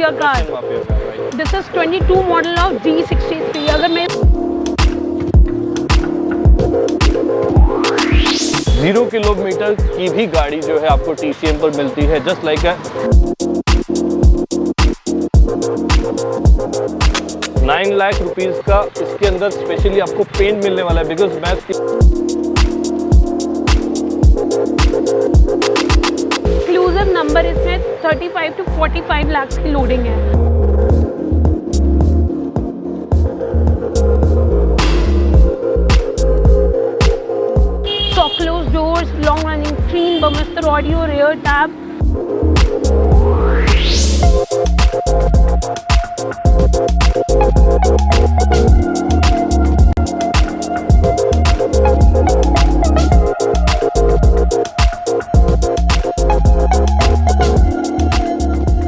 Mafia car. This is 22 model of G63। अगर मैं 0 kilometre की भी गाड़ी जो है आपको TCM पर मिलती है, जस्ट लाइक 9 लाख रुपीस का इसके अंदर स्पेशली आपको पेंट मिलने वाला है। बिकॉज मैं एक्सक्लूसिव नंबर इसमें 35 to 45 लाख की लोडिंग है। Soft close doors, long running screen, Burmester audio, rear tab.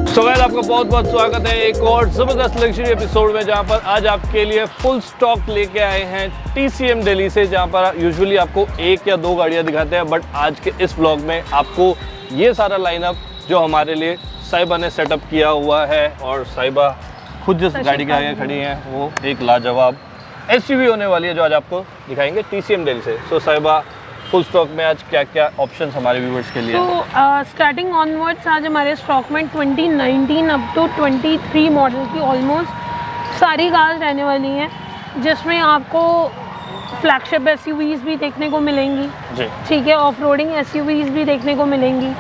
So guys, आपका बहुत बहुत स्वागत है एक और ज़बरदस्त लग्जरी एपिसोड में, जहां पर आज आपके लिए फुल स्टॉक लेके आए हैं TCM दिल्ली से, जहां पर यूजुअली आपको 1 या 2 गाड़ियां दिखाते हैं। बट आज के इस व्लॉग में आपको ये सारा लाइनअप जो हमारे लिए साहिबा ने सेटअप किया हुआ है, और साहिबा खुद जिस गाड़ी के आगे खड़ी हैं वो एक लाजवाब SUV होने वाली है जो आज आपको दिखाएंगे TCM दिल्ली से। सो साहिबा, फुल स्टॉक में आज क्या क्या ऑप्शंस हमारे व्यूवर्स के लिए? तो स्टार्टिंग ऑनवर्ड्स आज हमारे स्टॉक में 2019 अप टू 23 मॉडल की ऑलमोस्ट सारी कार्स रहने वाली हैं, जिसमें आपको फ्लैगशिप SUVs भी देखने को मिलेंगी जी, ठीक है, ऑफ रोडिंग SUVs भी देखने को मिलेंगी,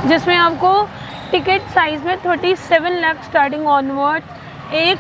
जिसमें आपको टिकट साइज़ में 37 लाख स्टार्टिंग ऑनवर्ड्स एक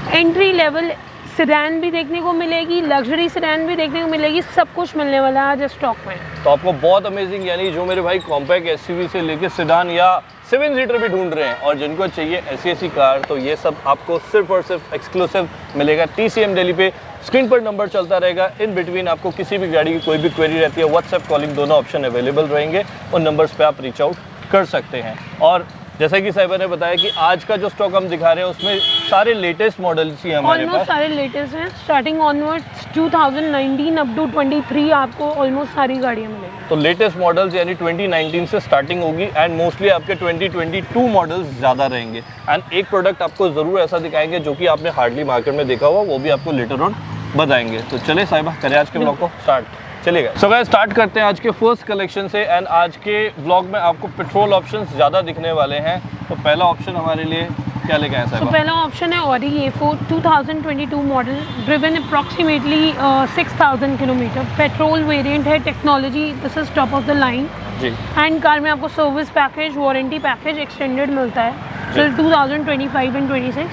एंट्री लेवल सिडान भी देखने को मिलेगी, लग्जरी सिडान भी देखने को मिलेगी। सब कुछ मिलने वाला है आज स्टॉक में। तो आपको बहुत अमेजिंग, यानी जो मेरे भाई कॉम्पैक्ट SUV से लेके सिडान या 7 सीटर भी ढूंढ रहे हैं और जिनको चाहिए ऐसी कार, तो ये सब आपको सिर्फ और सिर्फ एक्सक्लूसिव मिलेगा TCM दिल्ली पे। स्क्रीन पर नंबर चलता रहेगा, इन बिटवीन आपको किसी भी गाड़ी की कोई भी क्वेरी रहती है, व्हाट्सएप कॉलिंग दोनों ऑप्शन अवेलेबल रहेंगे, उन नंबर्स पे आप रीच आउट कर सकते हैं। और जैसा कि साहिबा ने बताया कि आज का जो स्टॉक हम दिखा रहे हैं उसमें सारे लेटेस्ट मॉडल्स ही हमारे पास, सारे लेटेस्ट हैं। स्टार्टिंग ऑनवर्ड्स 2019 अप टू 23 आपको ऑलमोस्ट सारी गाड़ियाँ मिलेंगी। तो लेटेस्ट मॉडल्स यानी 2019 से स्टार्टिंग होगी, एंड मोस्टली आपके 2022 मॉडल्स ज़्यादा रहेंगे। एंड एक प्रोडक्ट आपको ज़रूर ऐसा दिखाएंगे जो कि आपने हार्डली मार्केट में देखा हुआ, वो भी आपको लेटर ऑन बताएंगे। तो चले साहिबा, करें आज के ब्लॉग को स्टार्ट। चलिएगा। सो गाइस, स्टार्ट करते हैं आज के फर्स्ट कलेक्शन से। एंड आज के व्लॉग में आपको पेट्रोल ऑप्शंस ज़्यादा दिखने वाले हैं। तो पहला ऑप्शन हमारे लिए क्या लेके आए साहिबा? पहला ऑप्शन है Audi A4 2022 model, driven approximately 6000 kilometre, petrol variant है, technology this is top of the line जी। एंड कार में आपको service package, warranty package extended मिलता है टिल 2025 एंड 26।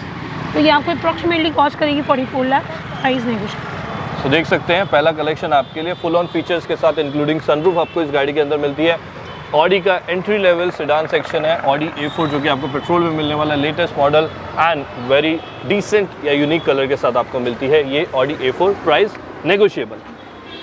तो ये आपको अप्रॉक्सीमेटली कॉस्ट करेगी 44 लाख, प्राइस नेगोशिएबल। तो देख सकते हैं पहला कलेक्शन आपके लिए फुल ऑन फीचर्स के साथ, इंक्लूडिंग सनरूफ आपको इस गाड़ी के अंदर मिलती है। ऑडी का एंट्री लेवल सिडान सेक्शन है, ऑडी A4 जो कि आपको पेट्रोल में मिलने वाला latest model and very decent या यूनिक कलर के साथ आपको मिलती है ये Audi A4, price negotiable.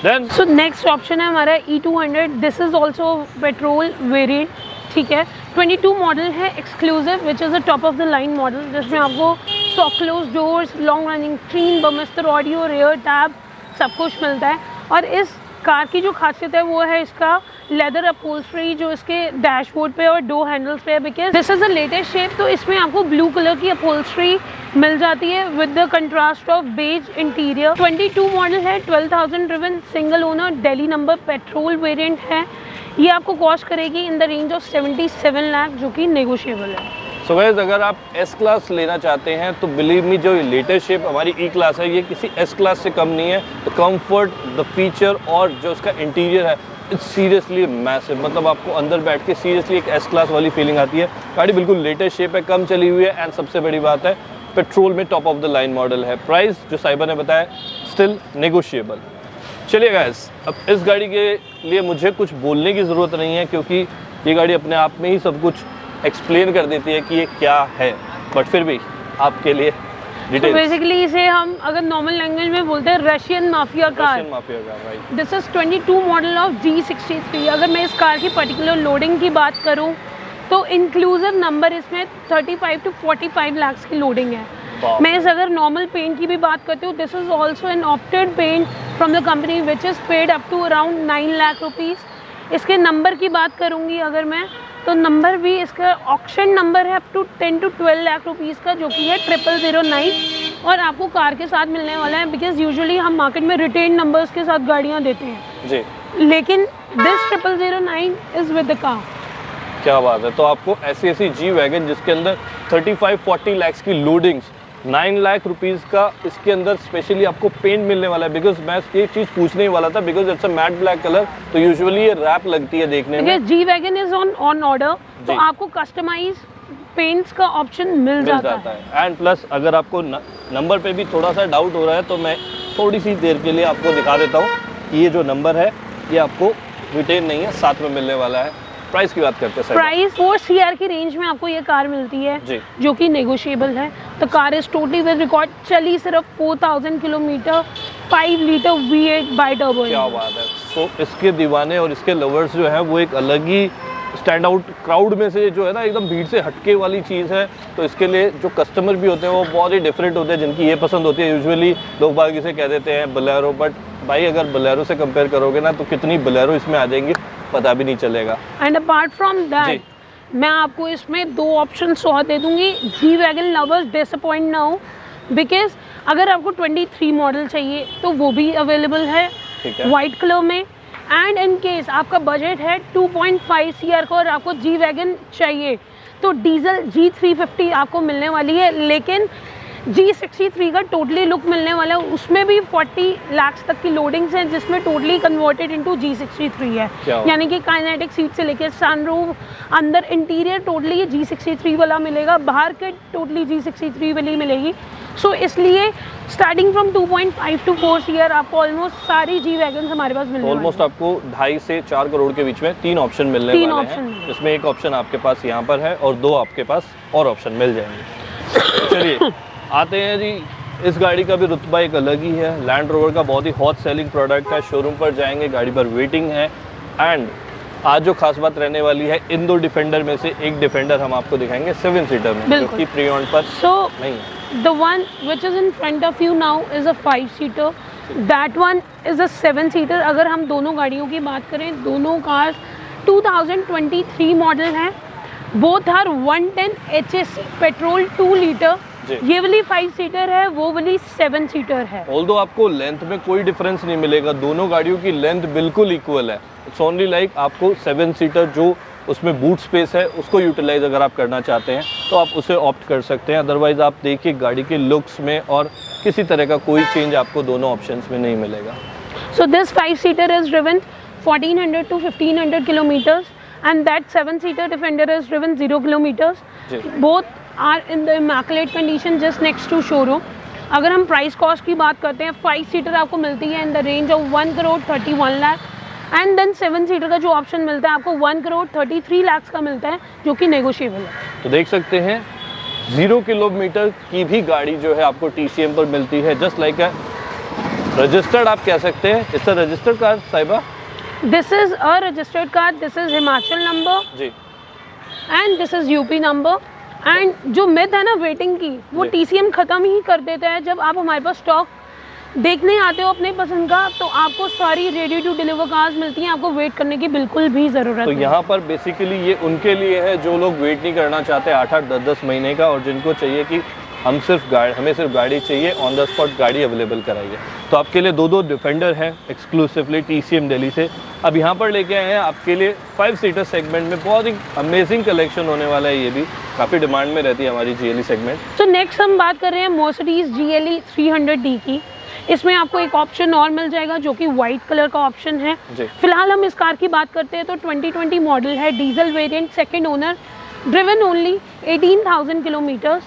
Then so next option है हमारा E200, this is also petrol variant, ठीक है, 22 मॉडल है, exclusive which is a top of the line model, जिसमें आपको soft close doors, long running screen, Burmester audio, rear tab सब कुछ मिलता है। और इस कार की जो खासियत है वो है इसका लेदर अपहोल्स्ट्री जो इसके डैशबोर्ड पे और डोर हैंडल्स पे है, because this is a latest shape. तो इसमें आपको ब्लू कलर की अपहोल्स्ट्री मिल जाती है with the contrast of beige interior. 22 model है, 12,000 driven, single owner, Delhi number, petrol variant है। ये आपको कॉस्ट करेगी in the range of 77 lakh, जो कि नेगोशिएबल है। सो गाइस, अगर आप S क्लास लेना चाहते हैं तो बिलीव मी, जो लेटेस्ट शेप हमारी E क्लास है ये किसी S क्लास से कम नहीं है। द कंफर्ट, द फीचर और जो उसका इंटीरियर है, इट्स सीरियसली मैसिव। मतलब आपको अंदर बैठ के सीरियसली एक S क्लास वाली फीलिंग आती है। गाड़ी बिल्कुल लेटेस्ट शेप है, कम चली हुई है, एंड सबसे बड़ी बात है पेट्रोल में top of the line model है। प्राइस जो साहिबा ने बताया स्टिल नेगोशिएबल। चलिए गाइस, अब इस गाड़ी के लिए मुझे कुछ बोलने की ज़रूरत नहीं है, क्योंकि ये गाड़ी अपने आप में ही सब कुछ एक्सप्लेन कर देती है कि ये क्या है। बट फिर भी आपके लिए डिटेल्स, बेसिकली इसे हम अगर नॉर्मल लैंग्वेज में बोलते हैं Russian mafia car. Right. This is 22 model of G63। अगर मैं इस कार की पर्टिकुलर लोडिंग की बात करूं तो इंक्लूसिव नंबर इसमें 35 to 45 लाख की लोडिंग है। मैं इस अगर नॉर्मल पेंट की भी बात करती हूँ, this is also an opted paint from the company which is paid up to around 9 lakh rupees. इसके नंबर की बात करूँगी अगर मैं, तो नंबर भी इसका ऑक्शन नंबर है up to 10 to 12 lakh rupees का, जो कि है 0009 और आपको कार के साथ मिलने वाला है। बिकॉज यूजुअली हम मार्केट में रिटेन नंबर्स के साथ गाड़ियाँ देते हैं जी, लेकिन this 0009 is with the car. क्या बात है। तो आपको ऐसी जी वैगन जिसके अंदर 35-40 लाख की लोडिंग्स, 9 लाख रुपीज़ का इसके अंदर स्पेशली आपको पेंट मिलने वाला है। बिकॉज मैं ये चीज़ पूछने ही वाला था, because it's a matte black colour, तो यूजुअली ये रैप लगती है देखने में। G wagon is on order, तो आपको कस्टमाइज पेंट्स का ऑप्शन मिल जाता है। एंड प्लस अगर आपको नंबर पे भी थोड़ा सा डाउट हो रहा है तो मैं थोड़ी सी देर के लिए आपको दिखा देता हूँ कि ये जो नंबर है ये आपको रिटेन नहीं है, साथ में मिलने वाला है। प्राइस की बात करते हैं। प्राइस 4 CR की रेंज में आपको ये कार मिलती है जी, जो कि नेगोशिएबल है। तो car is totally with record, चली सिर्फ 4000 kilometre, 5 litre V8 by turbo. क्या बात है। सो इसके दीवाने और इसके लवर्स जो है वो एक अलग ही स्टैंड आउट क्राउड में से जो है ना, एकदम भीड़ से हटके वाली चीज़ है। तो इसके लिए जो कस्टमर भी होते हैं वो बहुत ही डिफरेंट होते हैं, जिनकी ये पसंद होती है। यूजुअली लोग बाग इसे कह देते हैं बोलेरो, बट भाई अगर बोलेरो से कंपेयर करोगे ना तो कितनी बोलेरो इसमें आ जाएंगी पता भी नहीं चलेगा। एंड अपार्ट फ्रॉम दैट मैं आपको इसमें 2 ऑप्शन और दे दूंगी। जी वैगन लवर्स डिसअपॉइंट ना हो, बिकॉज अगर आपको 23 मॉडल चाहिए तो वो भी अवेलेबल है वाइट कलर में। एंड इन केस आपका बजट है 2.5 CR का और आपको जी वैगन चाहिए तो डीजल G350 आपको मिलने वाली है, लेकिन G63 का टोटली लुक मिलने वाला है। उसमें भी 40 लाख तक की लोडिंग्स हैं, जिसमें टोटली कन्वर्टेड इनटू G63 है। यानी कि काइनेटिक सीट से लेकर सनरूफ, अंदर इंटीरियर टोटली ये G63 वाला मिलेगा, बाहर के टोटली G63 वाली मिलेगी। सो इसलिए स्टार्टिंग फ्रॉम 2.5 to 4 CR आपको ऑलमोस्ट सारी जी वैगन हमारे पास मिलने वाली है। ऑलमोस्ट आपको 2.5 से 4 करोड़ के बीच में 3 ऑप्शन मिलने वाले हैं। इसमें एक ऑप्शन आपके पास यहाँ पर है और 2 आपके पास और ऑप्शन मिल जाएंगे। चलिए आते हैं जी, इस गाड़ी का भी रुतबा एक अलग ही है। लैंड रोवर का बहुत ही हॉट सेलिंग प्रोडक्ट है। शोरूम पर जाएंगे, गाड़ी पर वेटिंग है। एंड आज जो खास बात रहने वाली है, इन 2 डिफेंडर में से एक डिफेंडर हम आपको दिखाएंगे 7 सीटर में, जो कि प्री ऑन पर नहीं है। The one which is in front of you now is a 5-seater. That one is a 7-seater. अगर हम दोनों गाड़ियों की बात करें, दोनों कार्स 2023 मॉडल हैं। Both are 110 HSC petrol 2 litre. ये वाली 5-सीटर है, वो वाली 7-सीटर है। ऑल्दो आपको लेंथ में कोई डिफरेंस नहीं मिलेगा, दोनों गाड़ियों की लेंथ बिल्कुल इक्वल है। इट्स ओनली लाइक आपको 7-सीटर जो उसमें बूट स्पेस है उसको यूटिलाइज अगर आप करना चाहते हैं तो आप उसे ऑप्ट कर सकते हैं। अदरवाइज आप देखिए गाड़ी के लुक्स में और किसी तरह का कोई चेंज आपको दोनों ऑप्शंस में नहीं मिलेगा। So this five seater is driven 1400 to 1500 kilometers and that 7-seater Defender is driven 0 kilometers. Both are in the immaculate condition just next to showroom. अगर हम प्राइस कॉस्ट की बात करते हैं, 5-सीटर आपको मिलती है in the range of 1,31 lakh and then seven seater का जो ऑप्शन मिलता है आपको 1,33 लाख का मिलता है, जो कि नेगोशिएबल है। तो देख सकते हैं 0 किलोमीटर की भी गाड़ी जो है आपको TCM पर मिलती है, जस्ट लाइक अ रजिस्टर्ड आप कह सकते हैं। It's a registered car Sahiba. This is a registered car, this is Himachal number जी and this is UP number. And जो मिथ है ना वेटिंग की, वो TCM ख़त्म ही कर देता है। जब आप हमारे पास स्टॉक देखने आते हो अपने पसंद का, तो आपको सारी रेडी टू डिलीवर कार्स मिलती हैं, आपको वेट करने की बिल्कुल भी ज़रूरत नहीं। तो यहाँ पर बेसिकली ये उनके लिए है जो लोग वेट नहीं करना चाहते 8-8, 10-10 महीने का, और जिनको चाहिए कि हमें सिर्फ गाड़ी चाहिए, ऑन द स्पॉट गाड़ी अवेलेबल कराइए। तो आपके लिए 2 डिफेंडर हैं एक्सक्लूसिवली TCM दिल्ली से। अब यहाँ पर लेके आए हैं आपके लिए 5-सीटर सेगमेंट में बहुत ही अमेजिंग कलेक्शन होने वाला है। ये भी काफ़ी डिमांड में रहती है हमारी GLE सेगमेंट। तो नेक्स्ट हम बात कर रहे हैं मर्सिडीज GLE 300D की। इसमें आपको एक ऑप्शन और मिल जाएगा जो कि वाइट कलर का ऑप्शन है। फिलहाल हम इस कार की बात करते हैं तो 2020 मॉडल है, diesel variant, 2nd owner, driven only 18,000 kilometres.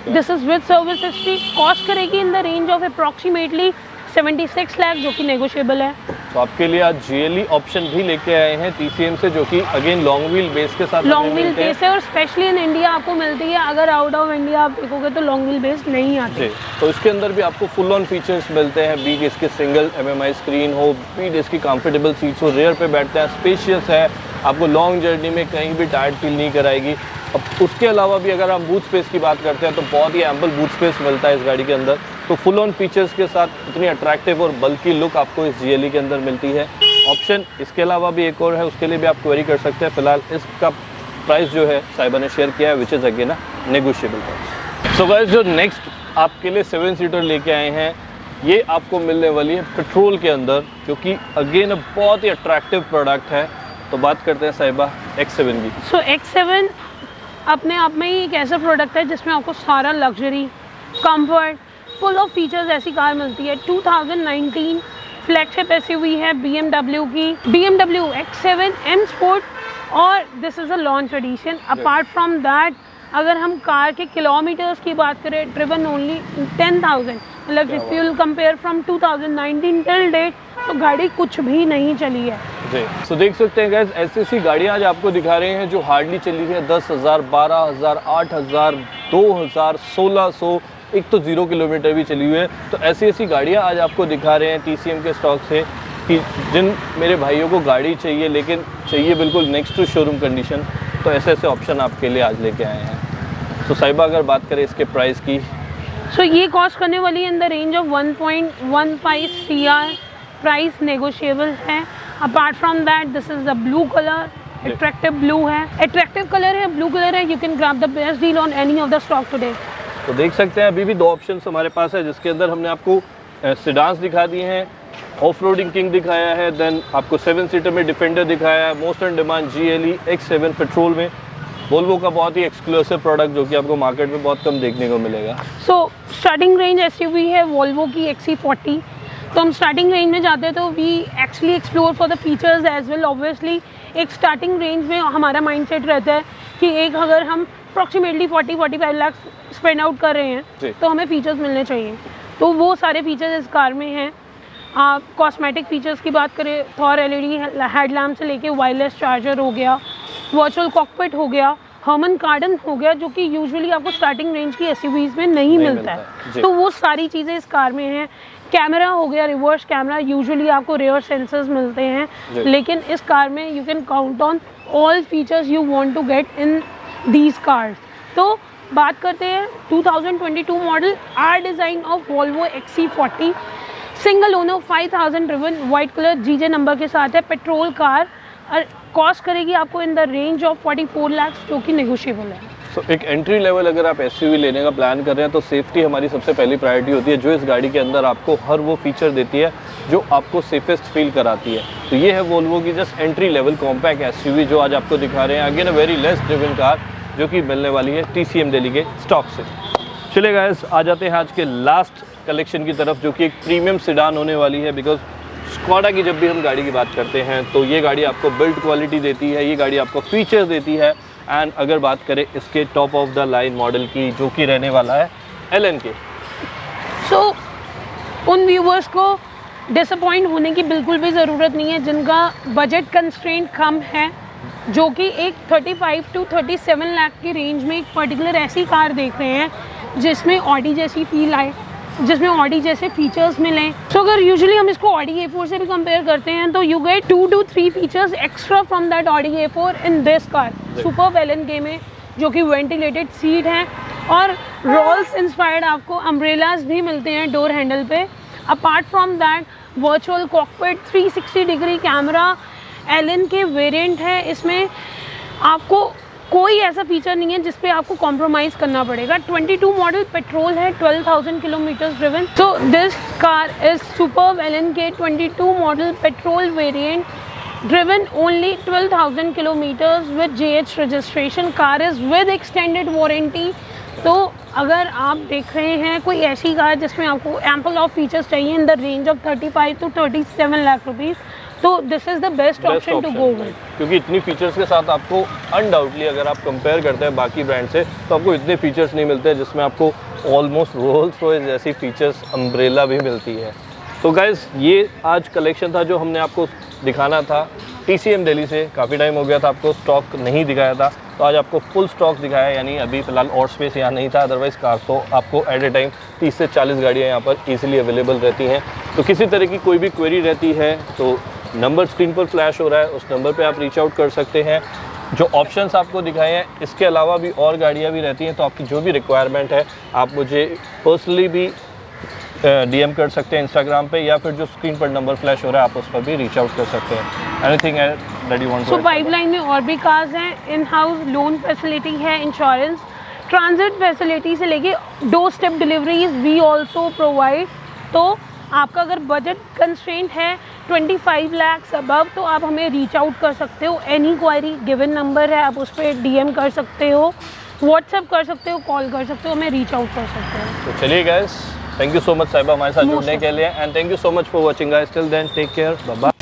This is with service history. Cost करेगी in the range of approximately 76 lakh, जो कि नेगोशिएबल है। तो आपके लिए आज GLE ऑप्शन भी लेके आए हैं TCM से, जो कि अगेन लॉन्ग व्हील बेस के साथ लॉन्ग व्हील बेस है और स्पेशली इन इंडिया आपको मिलती है। अगर आउट ऑफ इंडिया आप देखोगे तो लॉन्ग व्हील बेस नहीं आती। तो इसके अंदर भी आपको फुल ऑन फीचर्स मिलते हैं, बीट इसके सिंगल MMI स्क्रीन हो, बीट इसकी कंफर्टेबल सीट्स हो, रेयर पे बैठते हैं, स्पेशियस है, आपको लॉन्ग जर्नी में कहीं भी टायर्ड फील नहीं कराएगी। अब उसके अलावा भी अगर हम बूट स्पेस की बात करते हैं तो बहुत ही एम्पल बूट स्पेस मिलता है इस गाड़ी के अंदर। तो फुल ऑन फीचर्स के साथ इतनी अट्रैक्टिव और बल्कि लुक आपको इस GLE के अंदर मिलती है। ऑप्शन इसके अलावा भी एक और है, उसके लिए भी आप क्वेरी कर सकते हैं। फिलहाल इसका प्राइस जो है साहिबा ने शेयर किया है, which is again negotiable price. So guys, जो नेक्स्ट आपके लिए 7 सीटर लेके आए हैं, ये आपको मिलने वाली है पेट्रोल के अंदर, क्योंकि अगेन बहुत ही अट्रैक्टिव प्रोडक्ट है। तो बात करते हैं साहिबा X7 की। सो X7 अपने आप में ही एक ऐसा प्रोडक्ट है जिसमें आपको सारा luxury, comfort, full of features ऐसी कार मिलती है। 2019 फ्लैगशिप एसयूवी है BMW की, BMW X7 M Sport, और this is a launch edition. Apart from that, अगर हम कार के किलोमीटर्स की बात करें, ड्रिवन ओनली 10,000, मतलब if you will compare from 2019 till date, तो गाड़ी कुछ भी नहीं चली है जी। तो देख सकते हैं गैस, ऐसी गाड़ियाँ आज आपको दिखा रहे हैं जो हार्डली चली है 10,000, 12,000, 8,000, 2,000, 1,600, एक तो 0 किलोमीटर भी चली हुई है। तो ऐसी गाड़ियाँ आज आपको दिखा रहे हैं TCM के स्टॉक से, कि जिन मेरे भाइयों को गाड़ी चाहिए लेकिन चाहिए बिल्कुल नेक्स्ट टू शोरूम कंडीशन, तो ऐसे ऑप्शन आपके लिए आज लेके आए हैं। तो साहिबा, अगर बात करें इसके प्राइस की, सो ये कॉस्ट करने वाली है in the range of 1.15 CR, price negotiable है। Apart from that, this is the blue colour, attractive blue है, अट्रैक्टिव कलर है, ब्लू कलर है। You can grab the best deal on any of the stock today. तो देख सकते हैं अभी भी 2 ऑप्शंस हमारे पास है, जिसके अंदर हमने आपको सिडान्स दिखा दिए हैं, ऑफ रोडिंग किंग दिखाया है, देन आपको 7 सीटर में डिफेंडर दिखाया है, most in demand GLE X7 petrol में, वोल्वो का बहुत ही एक्सक्लूसिव प्रोडक्ट जो कि आपको मार्केट में बहुत कम देखने को मिलेगा। सो स्टार्टिंग रेंज एसयूवी है वोल्वो की XC40। तो हम स्टार्टिंग रेंज में जाते हैं तो we actually explore for the features as well. Obviously एक स्टार्टिंग रेंज में हमारा माइंडसेट रहता है कि एक अगर हम अप्रॉक्सीमेटली 40-45 लाख स्पेंड आउट कर रहे हैं तो हमें फीचर्स मिलने चाहिए। तो वो सारे फीचर्स इस कार में हैं। आप कॉस्मेटिक फीचर्स की बात करें, थॉर LED हेडलैम्प से लेके वायरलेस चार्जर हो गया, वर्चुअल कॉकपिट हो गया, हर्मन कार्डन हो गया, जो कि यूजुअली आपको स्टार्टिंग रेंज की एसयूवीज में नहीं मिलता है। तो वो सारी चीज़ें इस कार में हैं। कैमरा हो गया, रिवर्स कैमरा, यूजुअली आपको रेयर सेंसर्स मिलते हैं, लेकिन इस कार में you can count on all features you want to get in these cars. तो बात करते हैं 2022 model are design of Volvo XC40, single owner, 5,000 driven, white colour GJ number के साथ है, पेट्रोल कार, और कॉस्ट करेगी आपको in the range of 44 lakh, जो कि नेगोशिएबल है। तो एक एंट्री लेवल अगर आप एसयूवी लेने का प्लान कर रहे हैं तो सेफ्टी हमारी सबसे पहली प्रायोरिटी होती है, जो इस गाड़ी के अंदर आपको हर वो फीचर देती है जो आपको सेफेस्ट फील कराती है। तो ये है वोल्वो की just entry level compact SUV जो आज आपको दिखा रहे हैं। Again a very less driven car जो कि मिलने वाली है TCM दिल्ली के स्टॉक से। चलिए गाइस, आ जाते हैं आज के लास्ट कलेक्शन की तरफ, जो कि एक प्रीमियम सिडान होने वाली है। बिकॉज स्कोडा की जब भी हम गाड़ी की बात करते हैं तो ये गाड़ी आपको बिल्ड क्वालिटी देती है, ये गाड़ी आपको फीचर्स देती है। एंड अगर बात करें इसके top of the line model की, जो कि रहने वाला है LNK। सो उन व्यूवर्स को डिसअपॉइंट होने की बिल्कुल भी ज़रूरत नहीं है जिनका बजट कंस्ट्रेंट कम है, जो कि एक 35 to 37 लाख की रेंज में एक पर्टिकुलर ऐसी कार देख रहे हैं जिसमें ऑडी जैसी फील आए, जिसमें ऑडी जैसे फीचर्स मिलें। तो अगर यूजुअली हम इसको ऑडी A4 से भी कंपेयर करते हैं तो you get 2 to 3 features extra from that Audi A4 in this car. Super LNK में, जो कि वेंटिलेटेड सीट है, और रोल्स इंस्पायर्ड आपको अम्ब्रेलाज भी मिलते हैं डोर हैंडल पे। Apart from that virtual cockpit, 360 degree camera, LNK variant है। इसमें आपको कोई ऐसा फीचर नहीं है जिस पे आपको कॉम्प्रोमाइज़ करना पड़ेगा। 22 मॉडल पेट्रोल है, 12,000 किलोमीटर्स ड्रिवन। तो this car is superb LNK 22 model petrol variant, driven only 12,000 kilometres with JH registration. Car is with extended warranty. तो अगर आप देख रहे हैं कोई ऐसी कार जिसमें आपको एम्पल ऑफ फीचर्स चाहिए in the range of 35 to 37 lakh rupees, तो this is the best option to go with. क्योंकि इतनी फीचर्स के साथ आपको अनडाउटली अगर आप कंपेयर करते हैं बाकी ब्रांड से तो आपको इतने फीचर्स नहीं मिलते हैं, जिसमें आपको ऑलमोस्ट रोल्स रॉयस जैसी फीचर्स अम्ब्रेला भी मिलती है। तो गाइस, ये आज कलेक्शन था जो हमने आपको दिखाना था TCM दिल्ली से। काफ़ी टाइम हो गया था आपको स्टॉक नहीं दिखाया था, तो आज आपको फुल स्टॉक दिखाया। यानी अभी फ़िलहाल और स्पेस यहाँ नहीं था, अदरवाइज़ कार तो आपको एट ए टाइम 30 से 40 गाड़ियाँ यहाँ पर ईजिली अवेलेबल रहती हैं। तो किसी तरह की कोई भी क्वेरी रहती है तो नंबर स्क्रीन पर फ्लैश हो रहा है, उस नंबर पे आप रीच आउट कर सकते हैं। जो ऑप्शंस आपको दिखाए हैं, इसके अलावा भी और गाड़ियाँ भी रहती हैं, तो आपकी जो भी रिक्वायरमेंट है आप मुझे पर्सनली भी DM कर सकते हैं इंस्टाग्राम पे, या फिर जो स्क्रीन पर नंबर फ्लैश हो रहा है आप उस पर भी रीच आउट कर सकते हैं। Anything that you want to so pipeline में और भी कार्स हैं, इन हाउस लोन फैसिलिटी है, इंश्योरेंस, ट्रांजिट फैसिलिटी से लेके doorstep deliveries we also provide. तो आपका अगर बजट कंस्ट्रेंट है 25 लाख अबव तो आप हमें रीच आउट कर सकते हो। एनी क्वायरी गिवन नंबर है, आप उस पर DM कर सकते हो, व्हाट्सएप कर सकते हो, कॉल कर सकते हो, हमें रीच आउट कर सकते हो। तो चलिए guys, thank you so much Sahiba हमारे साथ जुड़ने के लिए, and thank you so much for watching guys. Till then take care, bye bye.